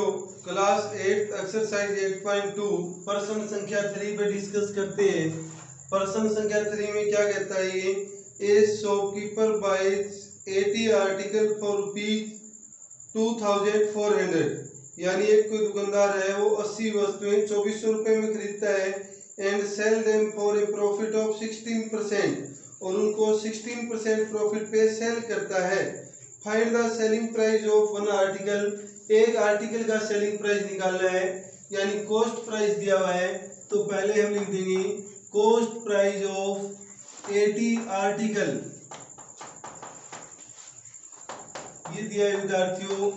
विद्यार्थियों, class 8 exercise 8.2 प्रश्न संख्या 3 पे डिस्कस करते हैं। प्रश्न संख्या 3 में क्या कहता है ये, a shopkeeper buys 80 article for ₹2400, यानी एक कोई दुकानदार है वो 80 वस्तुएं 2400 रुपए में खरीदता है and sell them for a profit of 16%, और उनको 16% प्रॉफिट पे सेल करता है। Find the selling price of one article, एक आर्टिकल का सेलिंग प्राइस निकालना है, यानी कॉस्ट प्राइस दिया हुआ है। तो पहले हम लिख देंगे कॉस्ट प्राइस ऑफ 80 आर्टिकल, ये दिया है विद्यार्थियों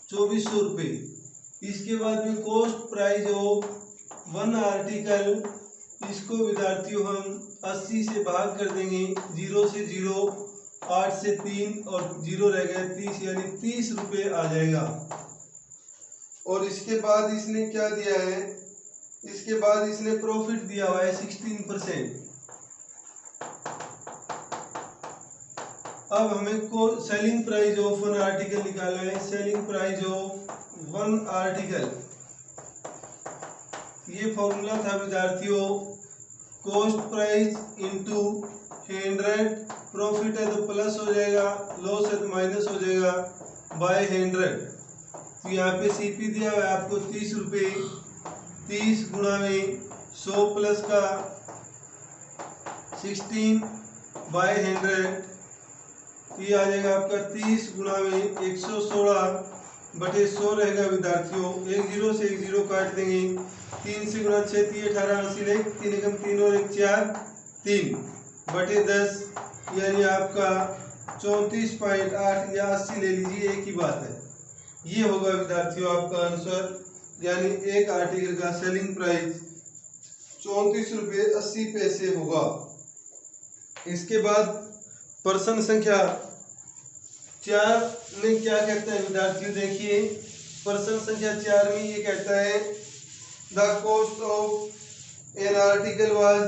2400 रुपए। इसके बाद में cost price of one article, इसको विद्यार्थियों हम 80 से भाग कर देंगे, 0 से 0, 8 से 3 और 0 रह गया 30, यानी 30 रुपये आ जाएगा। और इसके बाद इसने क्या दिया है, इसके बाद इसने प्रॉफिट दिया हुआ है 16%। अब हमें को selling price of one article निकालना है। Selling price of one article, ये फॉर्मूला था विद्यार्थियों, कॉस्ट प्राइस इंटू 100, प्रॉफिट है तो प्लस हो जाएगा, लॉस है तो माइनस हो जाएगा, बाय 100। तो यहाँ पे सीपी दिया हुआ है आपको 30 रुपये, 30 गुणा में 100 प्लस का 16 बाय 100, ये आ जाएगा आपका 30 गुणा में 116 बटे 100 रहेगा विद्यार्थियों। एक जीरो से एक जीरो काट देंगे, 3 से गुणा 6 3 18 80, 3 एकम 3 और 1 4 3 बटे 10, यानी आपका 34.8 या 80 ले लीजिए, एक ही बात है। ये होगा विद्यार्थियों आपका आंसर, यानी एक आर्टिकल का सेलिंग प्राइस 34 रुपये 80 पैसे होगा। इसके बाद प्रश्न संख्या 4 में क्या कहता है विद्यार्थियों, देखिए प्रश्न संख्या 4 में ये कहता है the cost of an article was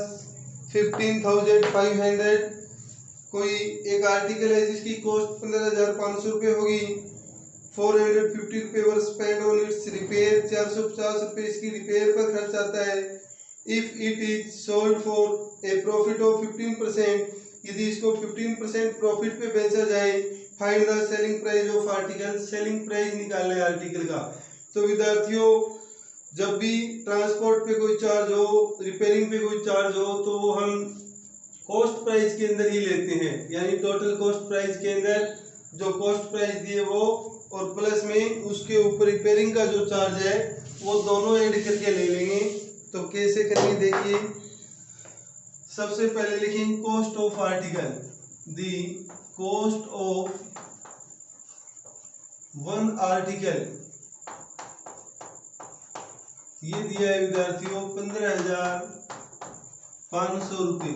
15,500, कोई एक आर्टिकल है जिसकी कॉस्ट 15,500 रुपये होगी। 450 रुपये वर स्पेंड ऑन इट्स रिपेयर, 450 रुपये इसकी रिपेयर पर खर्च आता है। If it is sold for a profit of 15%, यदि इसको 15% प्रॉफिट पे बेचा जाए। Find the selling price of article, selling price निकालना है आर्टिकल का। तो विद्यार्थियों, जब भी ट्रांसपोर्ट पे कोई चार्ज हो, रिपेयरिंग पे कोई चार्ज हो, तो वो हम कॉस्ट प्राइस के अंदर ही लेते हैं, यानी टोटल कॉस्ट प्राइस के अंदर जो कॉस्ट प्राइस दिए वो, और प्लस में उसके ऊपर रिपेयरिंग का जो चार्ज है वो दोनों ऐड करके ले लेंगे। तो कैसे करेंगे देखिए, सबसे पहले लिखेंगे cost of article, the cost of one article, ये दिया है विद्यार्थियों 15,500 रुपये।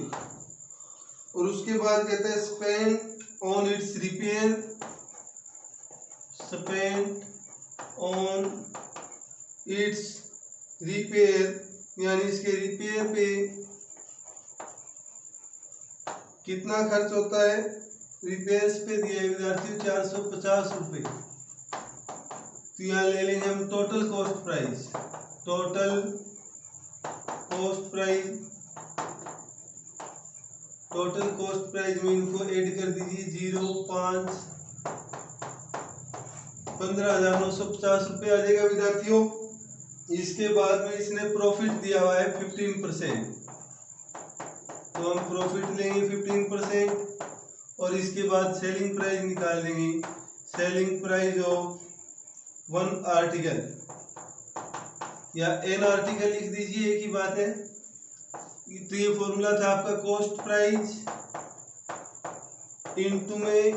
और उसके बाद कहते हैं spend on it's repair, spend on it's repair, यानी इसके रिपेयर पे कितना खर्च होता है, रिपेयर्स पे दिया है विद्यार्थियों 450 रुपये। तो यहाँ ले लेंगे हम total cost price, total cost price, total cost price में इनको ऐड कर दीजिए 0 5 15,950 रुपये आ जाएगा विद्यार्थियों। इसके बाद में इसने प्रॉफिट दिया हुआ है 15%, तो हम प्रॉफिट लेंगे 15%, और इसके बाद सेलिंग प्राइस निकाल देंगे। Selling price of one article या एन आर्टिकल लिख दीजिए, एक ही बात है। तो ये फॉर्मूला था आपका कॉस्ट प्राइस इनटू में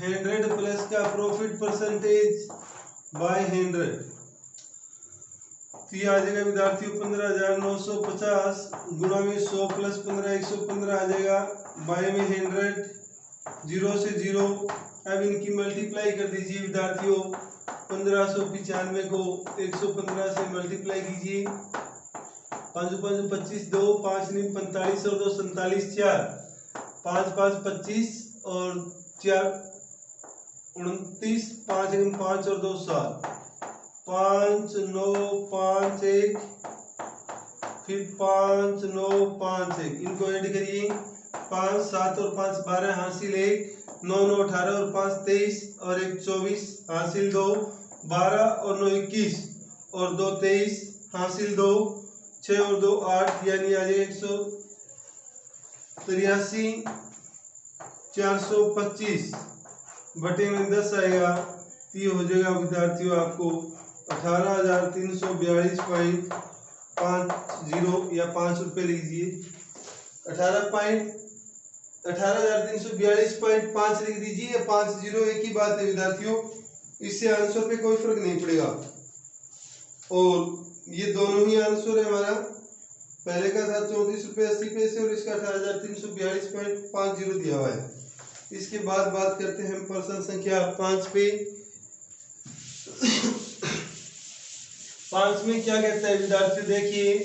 100 प्लस का प्रॉफिट परसेंटेज बाय 100। तो ये आ जाएगा विद्यार्थियों 15,950 गुणा में 100 प्लस 15 115 आ जाएगा, बाय में 100, 0 से 0। अब इनकी मल्टीप्लाई कर दीजिए विद्यार्थियों, 1595 को 115 से मल्टीप्लाई कीजिए, 5 5 25 2 5 9 45 और 2 47 4 5 5 25 और 4 29 5 1 5 और 2 7 5951, फिर 5951, इनको ऐड करिए। 5 7 और 5 12 हासिल 1, 9 9 18 और 5 23 और 1 24 हासिल 2, 12 और 9 21 और 2 23 हासिल 2, 6 और 2 8, यानी आ जाए 183 425 बटे में 10 आएगा। तो ये हो जाएगा विद्यार्थियों आपको 18,342.50 या 5 रुपये लीजिए। 18,342.5 लिख दीजिए या 50, एक ही बात है विद्यार्थियों, इससे आंसर पे कोई फर्क नहीं पड़ेगा। और ये दोनों ही आंसर है हमारा, पहले का था 34 रुपये 80 पैसे और इसका 18,342.50 दिया हुआ है। इसके बाद बात करते हैं हम प्रश्न संख्या 5 पे। 5 में क्या कहता है विद्यार्थी, देखिए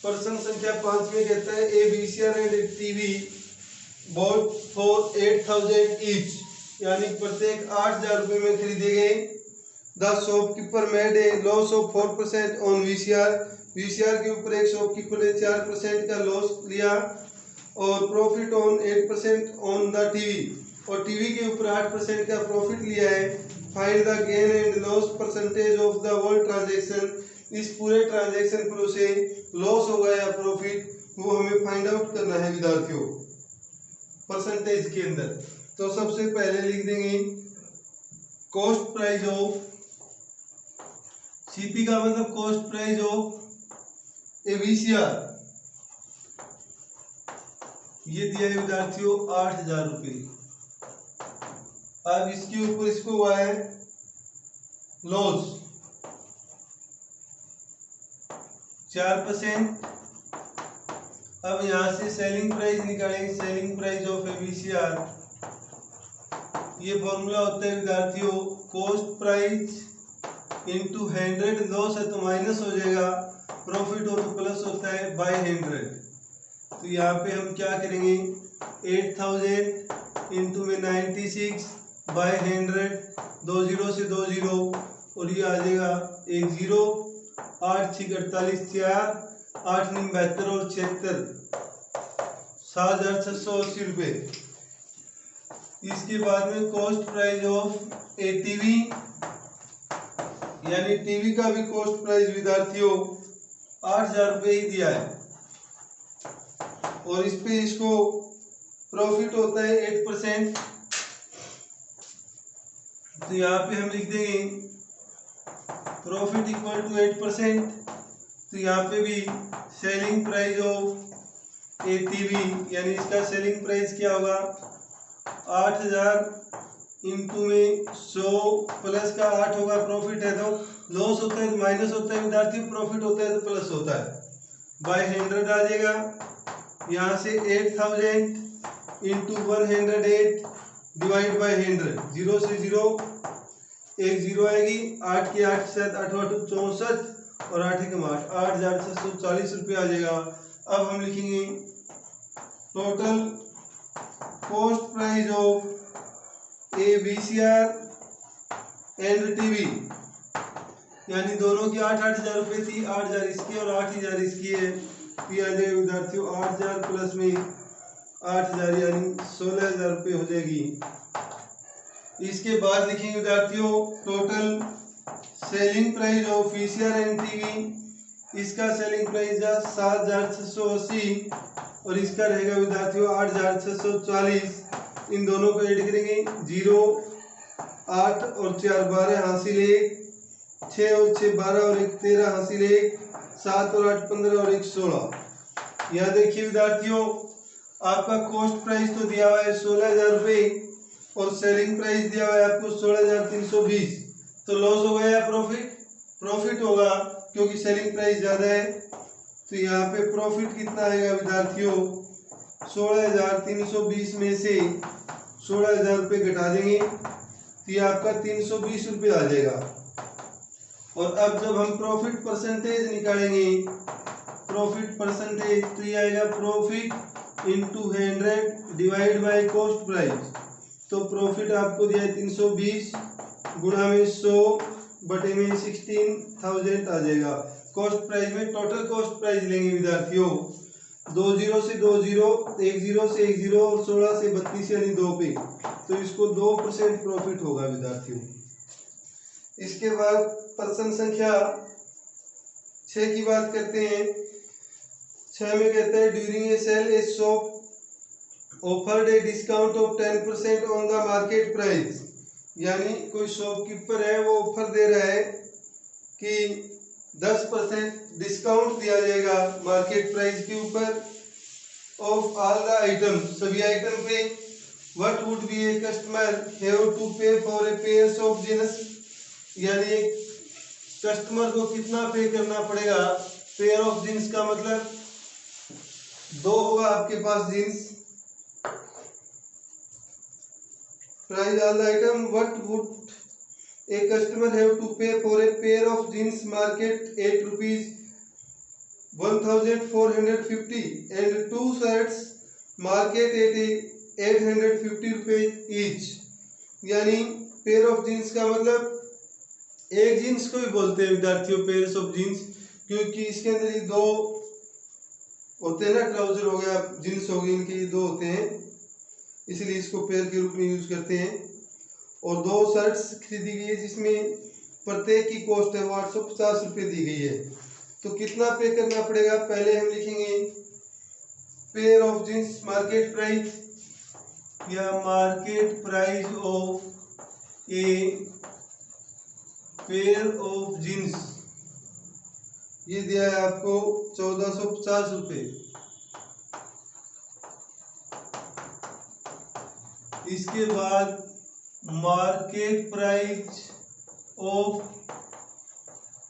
प्रश्न संख्या 5 में कहता है a VCR and TV bought for 8,000 each, यानी प्रत्येक 8,000 रुपये में खरीदे गए। The shopkeeper made a loss of 4% on VCR, VCR के ऊपर एक शॉपकीपर ने 4% का लॉस लिया, और profit on 8% on the TV, और टीवी के ऊपर 8% का प्रॉफिट लिया है। Find the gain and loss percentage of the whole transaction, इस पूरे ट्रांजैक्शन पर उसे लॉस होगा या प्रॉफिट, वो हमें फाइंड आउट करना है विद्यार्थियों परसेंटेज के अंदर। तो सबसे पहले लिख देंगे कॉस्ट प्राइस ऑफ, CP का मतलब cost price of A VCR, ये दिया है विद्यार्थियों 8,000 रुपये। अब इसके ऊपर इसको हुआ है लॉस 4%। अब यहां से सेलिंग प्राइस निकालेंगे, selling price of A VCR, ये फॉर्मूला होता है विद्यार्थियों कॉस्ट प्राइस इंटू 100, लॉस है तो माइनस हो जाएगा, प्रॉफिट हो तो प्लस होता है बाय 100। तो यहाँ पे हम क्या करेंगे 8,000 इंटू में 96 बाय 100, 2 0 से 2 0 और ये आ जाएगा 1 0, 8 6 48 4, 8 9 72 और 76, 7,680 रुपये। इसके बाद में cost price of A TV, यानी टीवी का भी कॉस्ट प्राइस विद्यार्थियों 8,000 रुपये ही दिया है, और इस पे इसको प्रॉफिट होता है 8%। तो यहाँ पे हम लिख देंगे प्रॉफिट इक्वल टू 8%। तो यहाँ पे भी selling price of A TV, यानी इसका सेलिंग प्राइस क्या होगा 8,000 इंटू में 100 प्लस का 8 होगा, प्रॉफिट है तो लॉस होता है तो माइनस होता है विद्यार्थी, प्रॉफिट होता है तो प्लस होता है, बाय 100 आ जाएगा। यहाँ से 8,000 इंटू 108 डिवाइड बाय 100, 0 से 0 1 0 आएगी, 8 के 8 7 8 8 64 और 8 1 8, 8,640 रुपये आ जाएगा। अब हम लिखेंगे total cost price of A VCR and TV, यानी दोनों की 8,000 रुपये थी, 8,000 इसकी और 8,000 इसकी है। आ जाएगा विद्यार्थियों 8,000 प्लस में 8,000 यानी 16,000 रुपये हो जाएगी। इसके बाद लिखेंगे विद्यार्थियों total selling price of VCR and TV, इसका सेलिंग प्राइस है 7,680 और इसका रहेगा विद्यार्थियों 8,640। इन दोनों को ऐड करेंगे, 0 8 और 4 12 हासिल 1, 6 और 6 12 और 1 13 हासिल 1, 7 और 8 15 और 1 16। यहाँ देखिए विद्यार्थियों आपका कॉस्ट प्राइस तो दिया हुआ है 16,000 रुपये और सेलिंग प्राइस दिया हुआ है आपको 16,320। तो लॉस होगा या प्रॉफिट? प्रॉफिट होगा क्योंकि सेलिंग प्राइस ज्यादा है। तो यहाँ पे प्रॉफिट कितना आएगा विद्यार्थियों 16,320 में से 16,000 रुपये घटा देंगे तो ये आपका 320 रुपये आ जाएगा। और अब जब हम प्रॉफिट परसेंटेज निकालेंगे प्रॉफिट परसेंटेज तो ये आएगा profit into 100 divide by cost price. तो प्रॉफिट आपको दिया है 320 गुणा में 100 बटे में 16,000 आ जाएगा। कॉस्ट प्राइस में टोटल कॉस्ट प्राइस लेंगे विद्यार्थियों, 20 से 20, 10 से 10 और 16 से 32 यानी 2 पे, तो इसको 2% प्रॉफिट होगा विद्यार्थियों। इसके बाद प्रश्न संख्या 6 की बात करते हैं। 6 में कहता है during a sale a shop offered a discount of 10% on the market price, यानी कोई शॉपकीपर है वो ऑफर दे रहा है कि 10% डिस्काउंट दिया जाएगा मार्केट प्राइस के ऊपर ऑफ ऑल द आइटम, सभी आइटम पे। What would be a customer have to pay for a pair of jeans, यानी कस्टमर को कितना पे करना पड़ेगा। पेयर ऑफ जींस का मतलब 2 होगा आपके पास jeans. Price all the item, what would a customer have to pay for a pair of jeans marked at rupees 1450 and 2 shirts marked at 850 rupees each, यानी पेयर ऑफ जींस का मतलब एक jeans को भी बोलते हैं विद्यार्थियों पेयर ऑफ जींस, क्योंकि इसके अंदर ये 2 होते हैं ना, ट्राउजर हो गया जींस हो गई, इनके ये 2 होते हैं, इसलिए इसको पेयर के रूप में यूज करते हैं। और 2 शर्ट्स खरीदी गई है जिसमें प्रत्येक की कॉस्ट है वो 850 रुपये दी गई है। तो कितना पे करना पड़ेगा, पहले हम लिखेंगे pair of jeans marked price या marked price of a pair of jeans, ये दिया है आपको 1450 रुपये। इसके बाद मार्केट प्राइस ऑफ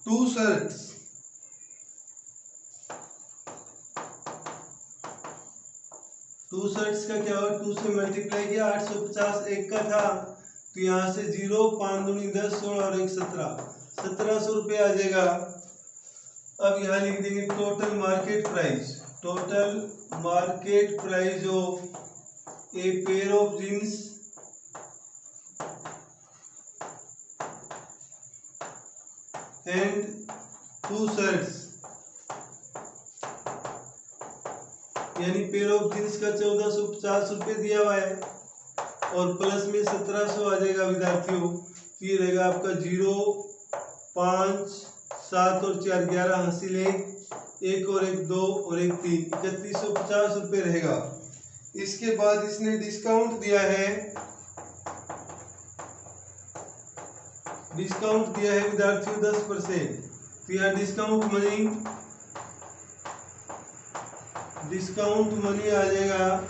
2 शर्ट्स, का क्या हुआ, 2 से मल्टीप्लाई किया, 850 एक का था तो यहाँ से 0, 5 दूनी 10, 16 और 1 17, 1700 रुपये आ जाएगा। अब यहाँ लिख देंगे total market price, total market price of a pair of jeans and 2 shirts, यानी पेयर ऑफ जींस का 1450 रुपये दिया हुआ है और प्लस में 1700 आ जाएगा विद्यार्थियों। ये रहेगा आपका 0, 5, 7 और 4 11 हासिल 1 और 1 2 और 1 3, 3150 रुपये रहेगा। इसके बाद इसने डिस्काउंट दिया है, विद्यार्थियों 10%, तो यहाँ डिस्काउंट मनी आ जाएगा,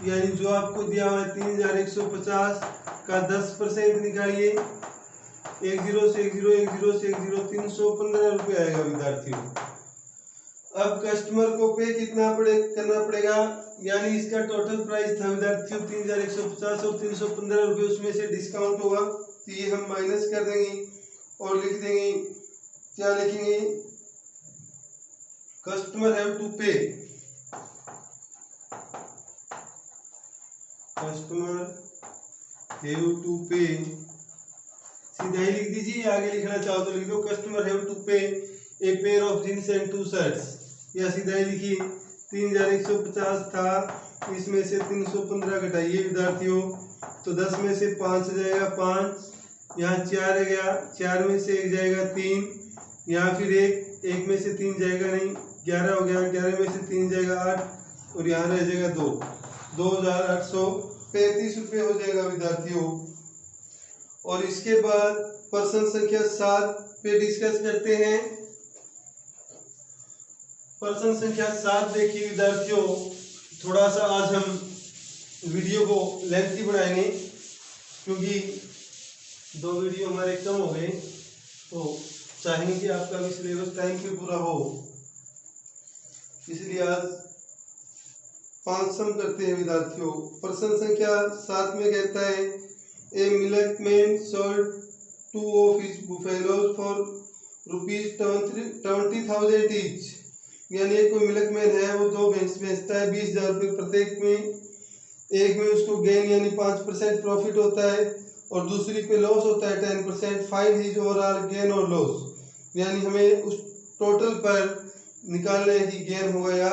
यानी जो आपको दिया हुआ है 3150 का 10% निकालिए, 10 से 10, 10 से 10, 315 रुपये आएगा विद्यार्थियों। अब कस्टमर को पे कितना करना पड़ेगा, यानी इसका टोटल प्राइस था विद्यार्थियों 3150 और 315 रुपये, उसमें से डिस्काउंट होगा तो ये हम माइनस कर देंगे और लिख देंगे, क्या लिखेंगे, कस्टमर हैव टू पे, सीधा ही लिख दीजिए, आगे लिखना चाहो तो लिख दो कस्टमर हैव टू पे ए pair of jeans and 2 shirts, या सीधा ही लिखिए 3150 था, इसमें से 315 घटाइए विद्यार्थियों, तो 10 में से 5 जाएगा 5, यहाँ 4 है गया, 4 में से 1 जाएगा 3, यहाँ फिर 1 में से 3 जाएगा नहीं, 11 हो गया, 11 में से 3 जाएगा 8 और यहाँ रह जाएगा 2, 2835 रुपये हो जाएगा विद्यार्थियों। और इसके बाद प्रश्न संख्या 7 पे डिस्कस करते हैं। प्रश्न संख्या 7 देखिए विद्यार्थियों, थोड़ा सा आज हम वीडियो को लेंथी बनाएंगे क्योंकि 2 वीडियो हमारे कम हो गए, तो चाहेंगे कि आपका भी सिलेबस टाइम पे पूरा हो, इसलिए आज 5 सम करते हैं विद्यार्थियों। प्रश्न संख्या 7 में कहता है a milkman sold 2 of his buffaloes for ₹20,000 each, यानी कोई मिल्कमैन है वो 2 भैंस बेचता है 20,000 रुपये प्रत्येक में, एक में उसको गेन यानी 5% प्रॉफिट होता है और दूसरी पे लॉस होता है 10%। फाइंड हिज ओवरऑल गेन और लॉस, यानी हमें उस टोटल पर निकालना है कि गेन हुआ या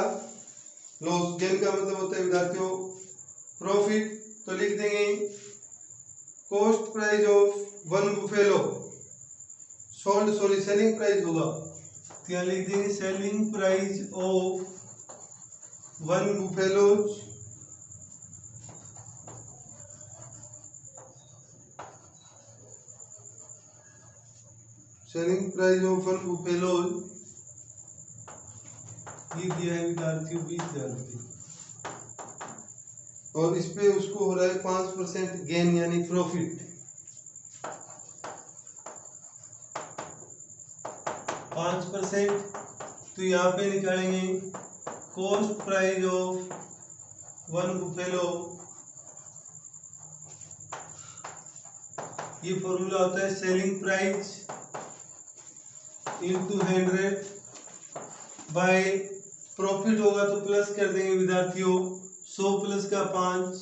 लॉस। गेन का मतलब होता है विद्यार्थियों प्रॉफिट। तो लिख देंगे cost price of one buffalo selling price होगा, तो यहाँ लिख देंगे selling price of one buffaloes selling price of one buffaloes ये दिया है विद्यार्थियों 20,000 रुपये, और इस पे उसको हो रहा है 5% गेन यानी प्रॉफिट। 5%, तो यहाँ पे निकालेंगे cost price of one buffalo, ये फॉर्मूला होता है selling price into 100 by profit होगा तो प्लस कर देंगे विद्यार्थियों 100 प्लस का 5।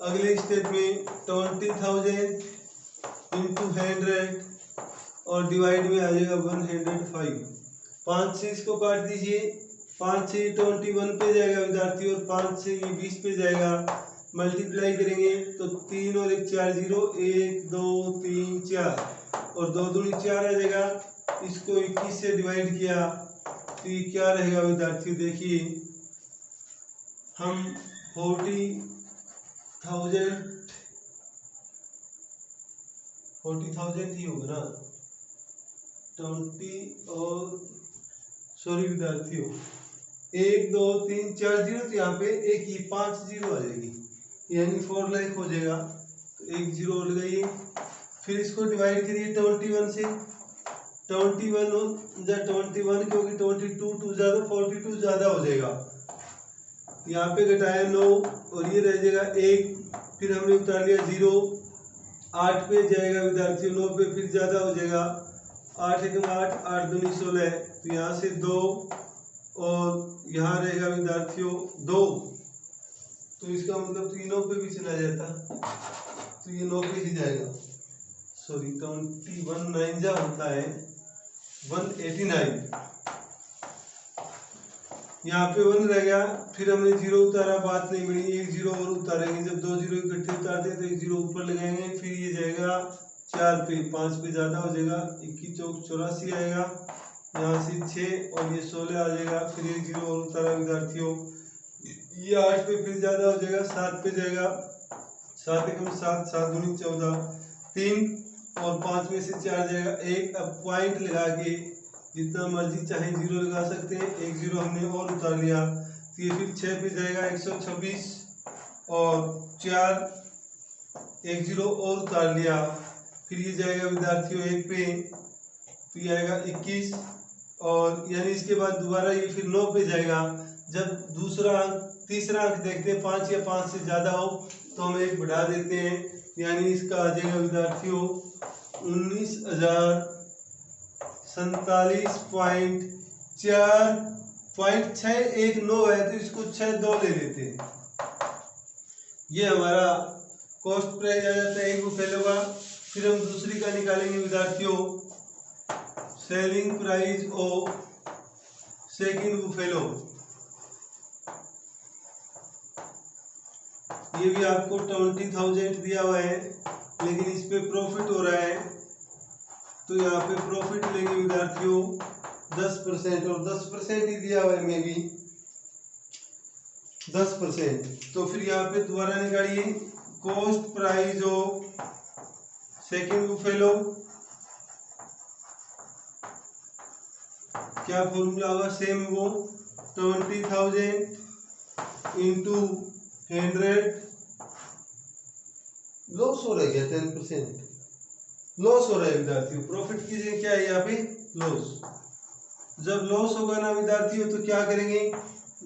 अगले स्टेप में 20,000 इंटू 100 और डिवाइड में आ जाएगा 105। 5 से इसको काट दीजिए, 5 से 21 पे जाएगा विद्यार्थी और 5 से ये 20 पे जाएगा। मल्टीप्लाई करेंगे तो 3 और 1 4 0 1 2 3 4 और 2 दूनी 4 आ जाएगा। इसको 21 से डिवाइड किया तो ये क्या रहेगा विद्यार्थी, देखिए हम 40,000 ही होगा ना, 20 और सॉरी विद्यार्थियों 1 2 3 4 जीरो, तो यहाँ पे एक ही 5 जीरो आ जाएगी यानी 4 लाख हो जाएगा। तो 1 जीरो और लगाइए, फिर इसको डिवाइड करिए 21 से। 21 क्योंकि 22 टू ज़्यादा 42 ज़्यादा हो जाएगा, यहाँ पे घटाया 9 और ये रह जाएगा 1, फिर हमने उतार लिया 0। 8 पे जाएगा विद्यार्थियों, 9 पे फिर ज़्यादा हो जाएगा 8 एकम 8 8 दूनी 16, तो यहाँ से 2 और यहाँ रहेगा विद्यार्थियों 2, तो इसका मतलब तो ये 9 पे भी चला जाता, तो ये 9 पे ही जाएगा। सॉरी 21 9 जा होता है 189, यहाँ पे 1 रह गया, फिर हमने 0 उतारा, बात नहीं बनी, 1 0 और उतारेंगे, जब 2 0 इकट्ठे उतारते हैं तो 1 0 ऊपर लगाएंगे, फिर ये जाएगा 4 पे 5 पे ज़्यादा हो जाएगा 21 चौक 84 आएगा, यहाँ से 6 और ये 16 आ जाएगा, फिर 1 0 और उतारा विद्यार्थियों, ये 8 पे फिर ज़्यादा हो जाएगा 7 पे जाएगा, 7 एकम 7 7 दूनी 14 3 और 5 में से 4 जाएगा 1। अब पॉइंट लगा के जितना मर्जी चाहे 0 लगा सकते हैं, 1 0 हमने और उतार लिया, तो ये फिर 6 पे जाएगा 126 और 4 1 0 और उतार लिया, फिर ये जाएगा विद्यार्थियों 1 पे, तो ये आएगा 21 और यानी इसके बाद दोबारा ये फिर 9 पे जाएगा। जब दूसरा अंक तीसरा अंक देखते हैं 5 या 5 से ज़्यादा हो तो हम 1 बढ़ा देते हैं, यानी इसका आ जाएगा विद्यार्थियों 19,047.4.619 है, तो इसको 6 2 ले लेते हैं, ये हमारा कॉस्ट प्राइस आ जाता है एक बुफेलो का। फिर हम दूसरी का निकालेंगे विद्यार्थियों selling price of second buffalo, ये भी आपको 20,000 दिया हुआ है, लेकिन इस पे प्रॉफिट हो रहा है, तो यहाँ पे प्रॉफिट लेंगे विद्यार्थियों 10% और 10% ही दिया हुआ है में भी 10%। तो फिर यहाँ पे दोबारा निकालिए cost price of second buffalo, क्या फॉर्मूला होगा सेम वो 20,000 इंटू 100, लॉस हो रहा है क्या 10% लॉस हो रहा है विद्यार्थियों, प्रॉफिट की जगह क्या है यहाँ पे लॉस। जब लॉस होगा ना विद्यार्थियों तो क्या करेंगे,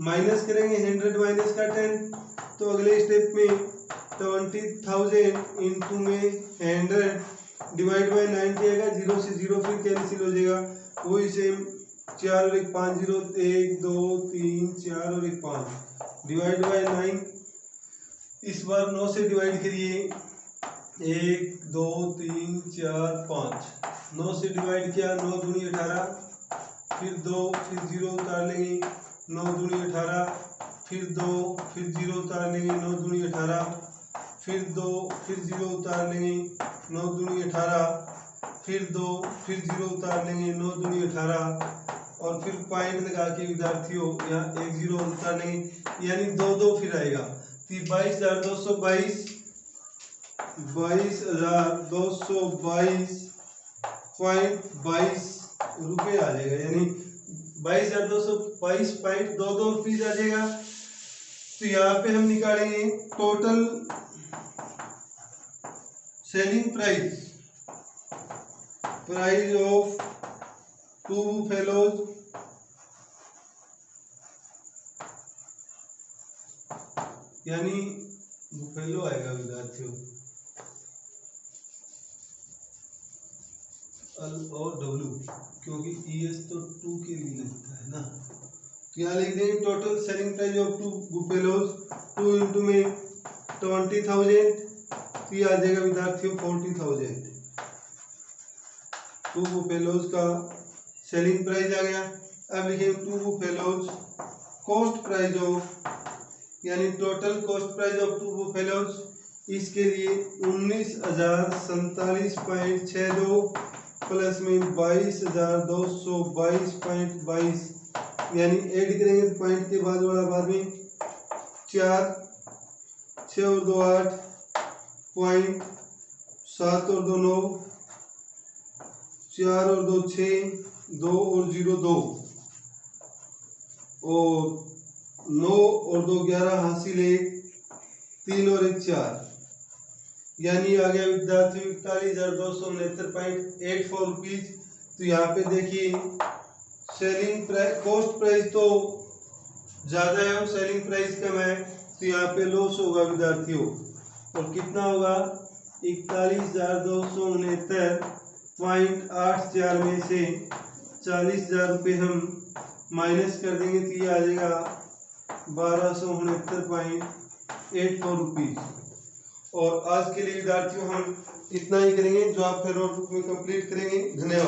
माइनस करेंगे 100 माइनस का 10, तो अगले स्टेप में 20,000 इंटू में 100 डिवाइड बाई 90 आएगा, 0 से 0 फिर कैंसिल हो जाएगा, वही सेम 4 और 1 5 0 1 2 3 4 और 1 5 डिवाइड बाई 9, इस बार 9 से डिवाइड करिए, 1 2 3 4 5, 9 से डिवाइड किया, 9 दूनी 18, फिर 2, फिर 0 उतार लेंगे, 9 दूनी 18, फिर 2, फिर 0 उतार लेंगे, 9 दूनी 18, फिर 2, फिर 0 उतार लेंगे, 9 दूनी 18, फिर 2, फिर 0 उतार लेंगे, 9 दूनी 18, और फिर पॉइंट लगा के विद्यार्थियों यहाँ एक 0 उतार लेंगे, यानी 2 2 फिर आएगा। तो 22,222 22,222.22 रुपये आ जाएगा, यानी 22,222.22 रुपीज आ जाएगा। तो यहाँ पे हम निकालेंगे total selling price of 2 buffaloes यानी बुफेलो आएगा विद्यार्थियों, एल और डब्ल्यू, क्योंकि ES तो 2 के लिए लगता है ना। तो यहाँ लिख देंगे total selling price of 2 buffaloes, 2 into में 20,000, तो ये आ जाएगा विद्यार्थियों 40,000। 2 बुफेलोज का सेलिंग प्राइस आ गया। अब लिखेंगे 2 बुफेलोज कॉस्ट प्राइस ऑफ, यानी total cost price of 2 buffaloes, इसके लिए 19,047.62 प्लस में 22,222.22, यानी ऐड करेंगे तो पॉइंट के बाद वाला बार में 4, 6 और 2 8, पॉइंट 7 और 2 9, 4 और 2 6, 2 और 0 2, और 9 और 2 11 हासिल 1, 3 और 1 4, यानी आ गया विद्यार्थी 41,269.84 रुपीज। तो यहाँ पे देखिए सेलिंग प्राइस, कॉस्ट प्राइस तो ज़्यादा है और सेलिंग प्राइस कम है, तो यहाँ पे लॉस होगा विद्यार्थियों, और कितना होगा 41,269.84 में से 40,000 रुपये हम माइनस कर देंगे, तो ये आ जाएगा 1,269.84 रुपीज। और आज के लिए विद्यार्थियों हम इतना ही करेंगे, जो आप फेयरवेल बुक में कंप्लीट करेंगे। धन्यवाद।